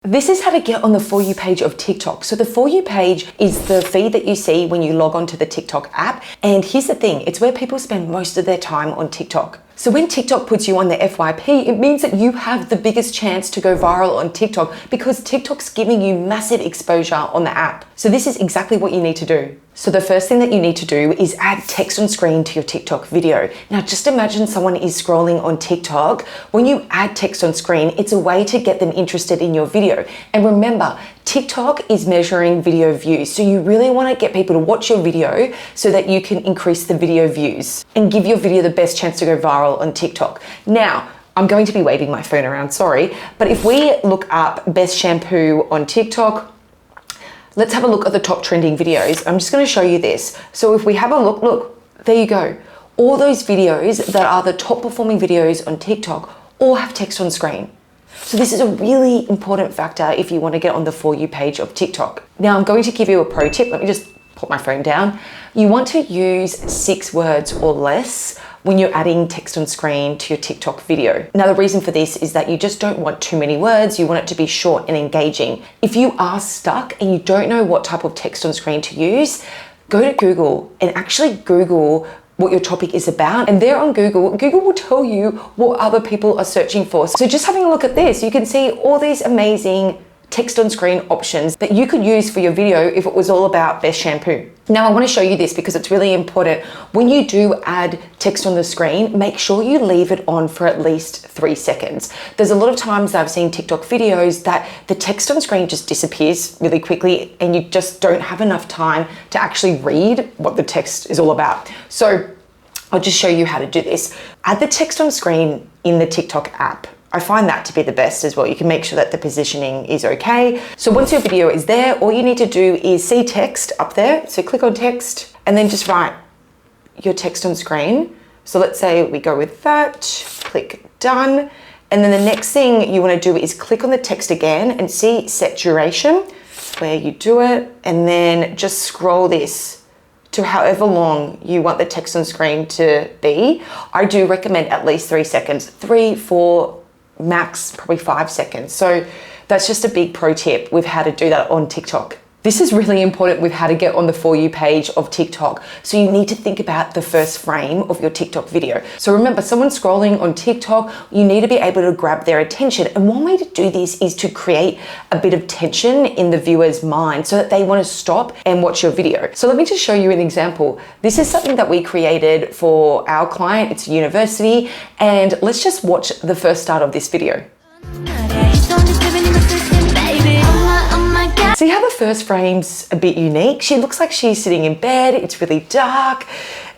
This is how to get on the For You page of TikTok. So the For You page is the feed that you see when you log on to the TikTok app. And here's the thing, it's where people spend most of their time on TikTok. So when TikTok puts you on the FYP, it means that you have the biggest chance to go viral on TikTok because TikTok's giving you massive exposure on the app. So this is exactly what you need to do. So the first thing that you need to do is add text on screen to your TikTok video. Now just imagine someone is scrolling on TikTok. When you add text on screen, it's a way to get them interested in your video. And remember, TikTok is measuring video views. So you really want to get people to watch your video so that you can increase the video views and give your video the best chance to go viral on TikTok. Now, I'm going to be waving my phone around, sorry, but if we look up best shampoo on TikTok, let's have a look at the top trending videos. I'm just going to show you this. So if we have a look, there you go. All those videos that are the top performing videos on TikTok all have text on screen. So this is a really important factor if you want to get on the For You page of TikTok. Now I'm going to give you a pro tip. Let me just put my phone down. You want to use 6 words or less when you're adding text on screen to your TikTok video. Now the reason for this is that you just don't want too many words, you want it to be short and engaging. If you are stuck and you don't know what type of text on screen to use, go to Google and actually Google what your topic is about. And there on Google will tell you what other people are searching for. So just having a look at this, you can see all these amazing text on screen options that you could use for your video if it was all about best shampoo. Now I want to show you this because it's really important. When you do add text on the screen, make sure you leave it on for at least 3 seconds. There's a lot of times that I've seen TikTok videos that the text on screen just disappears really quickly and you just don't have enough time to actually read what the text is all about. So I'll just show you how to do this. Add the text on screen in the TikTok app. I find that to be the best as well. You can make sure that the positioning is okay. So once your video is there, all you need to do is see text up there. So click on text and then just write your text on screen. So let's say we go with that, click done. And then the next thing you want to do is click on the text again and see set duration, where you do it, and then just scroll this to however long you want the text on screen to be. I do recommend at least 3 seconds, 3, 4, max probably 5 seconds. So that's just a big pro tip with how to do that on TikTok. This is really important with how to get on the For You page of TikTok. So you need to think about the first frame of your TikTok video. So remember, someone scrolling on TikTok, you need to be able to grab their attention. And one way to do this is to create a bit of tension in the viewer's mind so that they want to stop and watch your video. So let me just show you an example. This is something that we created for our client. It's a university. And let's just watch the first start of this video. See how the first frame's a bit unique? She looks like she's sitting in bed, it's really dark,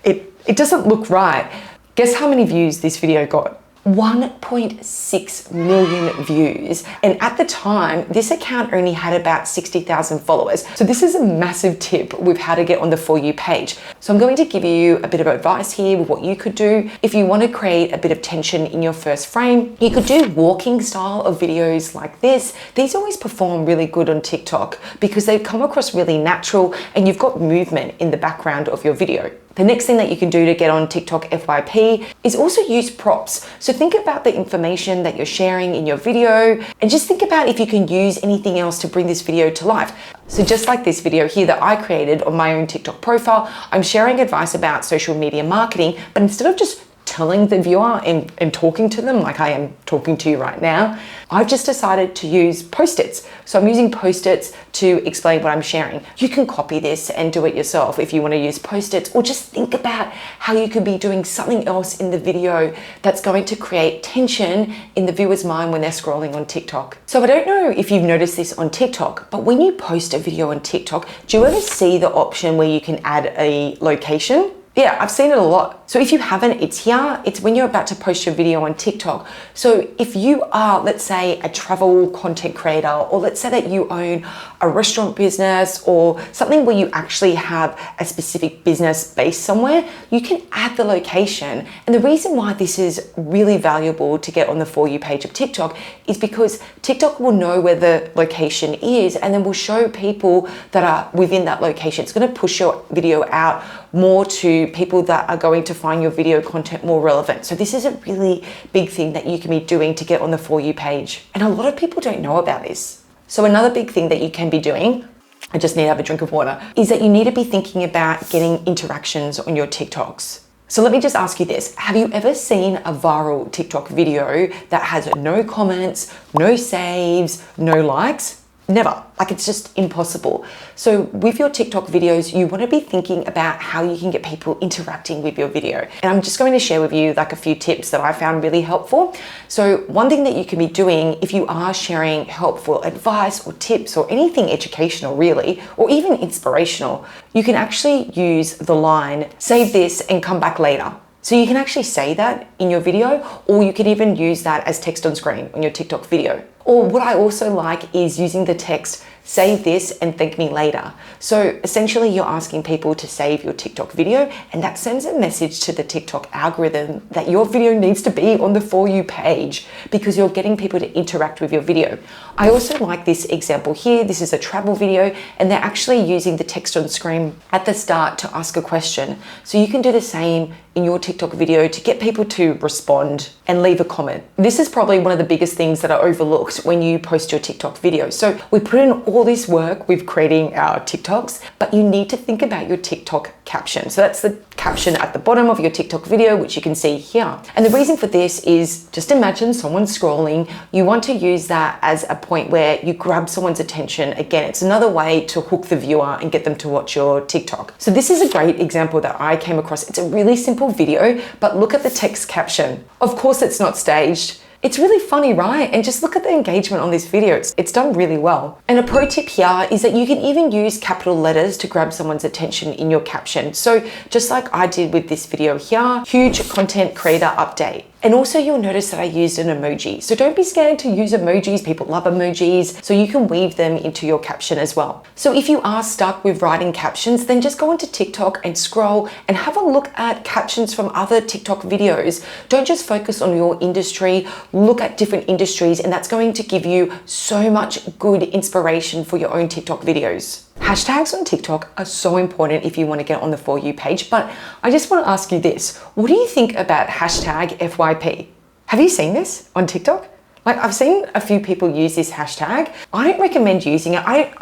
it doesn't look right. Guess how many views this video got? 1.6 million views. And at the time, this account only had about 60,000 followers. So this is a massive tip with how to get on the For You page. So I'm going to give you a bit of advice here with what you could do. If you want to create a bit of tension in your first frame, you could do walking style of videos like this. These always perform really good on TikTok because they come across really natural and you've got movement in the background of your video. The next thing that you can do to get on TikTok FYP is also use props. So think about the information that you're sharing in your video and just think about if you can use anything else to bring this video to life. So just like this video here that I created on my own TikTok profile, I'm sharing advice about social media marketing, but instead of just telling the viewer and talking to them like I am talking to you right now, I've just decided to use post-its. So I'm using post-its to explain what I'm sharing. You can copy this and do it yourself if you want to use post-its, or just think about how you could be doing something else in the video that's going to create tension in the viewer's mind when they're scrolling on TikTok. So I don't know if you've noticed this on TikTok, but when you post a video on TikTok, do you ever see the option where you can add a location? Yeah, I've seen it a lot. So if you haven't, it's here. It's when you're about to post your video on TikTok. So if you are, let's say, a travel content creator, or let's say that you own a restaurant business or something where you actually have a specific business based somewhere, you can add the location. And the reason why this is really valuable to get on the For You page of TikTok is because TikTok will know where the location is and then will show people that are within that location. It's going to push your video out more to people that are going to find your video content more relevant. So this is a really big thing that you can be doing to get on the For You page. And a lot of people don't know about this. So another big thing that you can be doing, I just need to have a drink of water, is that you need to be thinking about getting interactions on your TikToks. So let me just ask you this. Have you ever seen a viral TikTok video that has no comments, no saves, no likes? Never. Like, it's just impossible. So with your TikTok videos, you want to be thinking about how you can get people interacting with your video. And I'm just going to share with you like a few tips that I found really helpful. So one thing that you can be doing if you are sharing helpful advice or tips or anything educational really, or even inspirational, you can actually use the line, save this and come back later. So you can actually say that in your video, or you can even use that as text on screen on your TikTok video. Or what I also like is using the text, save this and thank me later. So essentially you're asking people to save your TikTok video, and that sends a message to the TikTok algorithm that your video needs to be on the For You page because you're getting people to interact with your video. I also like this example here. This is a travel video and they're actually using the text on screen at the start to ask a question. So you can do the same in your TikTok video to get people to respond and leave a comment. This is probably one of the biggest things that are overlooked when you post your TikTok video. So we put in all this work with creating our TikToks, but you need to think about your TikTok caption. So that's the caption at the bottom of your TikTok video, which you can see here. And the reason for this is just imagine someone scrolling. You want to use that as a point where you grab someone's attention. Again, it's another way to hook the viewer and get them to watch your TikTok. So this is a great example that I came across. It's a really simple video, but look at the text caption. Of course, it's not staged. It's really funny, right? And just look at the engagement on this video. It's done really well. And a pro tip here is that you can even use capital letters to grab someone's attention in your caption. So just like I did with this video here, huge content creator update. And also you'll notice that I used an emoji. So don't be scared to use emojis. People love emojis. So you can weave them into your caption as well. So if you are stuck with writing captions, then just go onto TikTok and scroll and have a look at captions from other TikTok videos. Don't just focus on your industry. Look at different industries, and that's going to give you so much good inspiration for your own TikTok videos. Hashtags on TikTok are so important if you want to get on the For You page, but I just want to ask you this. What do you think about hashtag FYP? Have you seen this on TikTok? Like, I've seen a few people use this hashtag. I don't recommend using it. I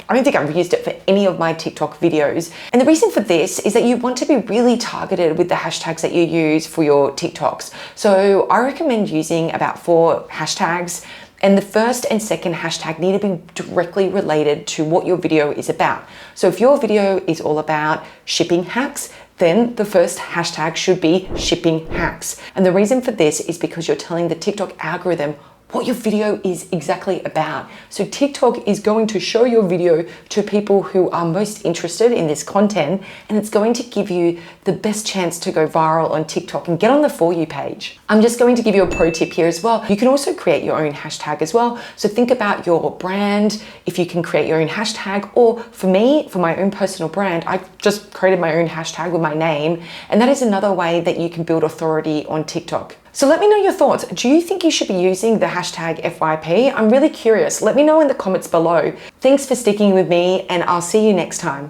don't think I've used it for any of my TikTok videos. And the reason for this is that you want to be really targeted with the hashtags that you use for your TikToks. So I recommend using about 4 hashtags. And the first and second hashtag need to be directly related to what your video is about. So if your video is all about shipping hacks, then the first hashtag should be shipping hacks. And the reason for this is because you're telling the TikTok algorithm what your video is exactly about. So TikTok is going to show your video to people who are most interested in this content, and it's going to give you the best chance to go viral on TikTok and get on the For You page. I'm just going to give you a pro tip here as well. You can also create your own hashtag as well. So think about your brand, if you can create your own hashtag, or for me, for my own personal brand, I just created my own hashtag with my name, and that is another way that you can build authority on TikTok. So let me know your thoughts. Do you think you should be using the hashtag FYP? I'm really curious. Let me know in the comments below. Thanks for sticking with me, and I'll see you next time.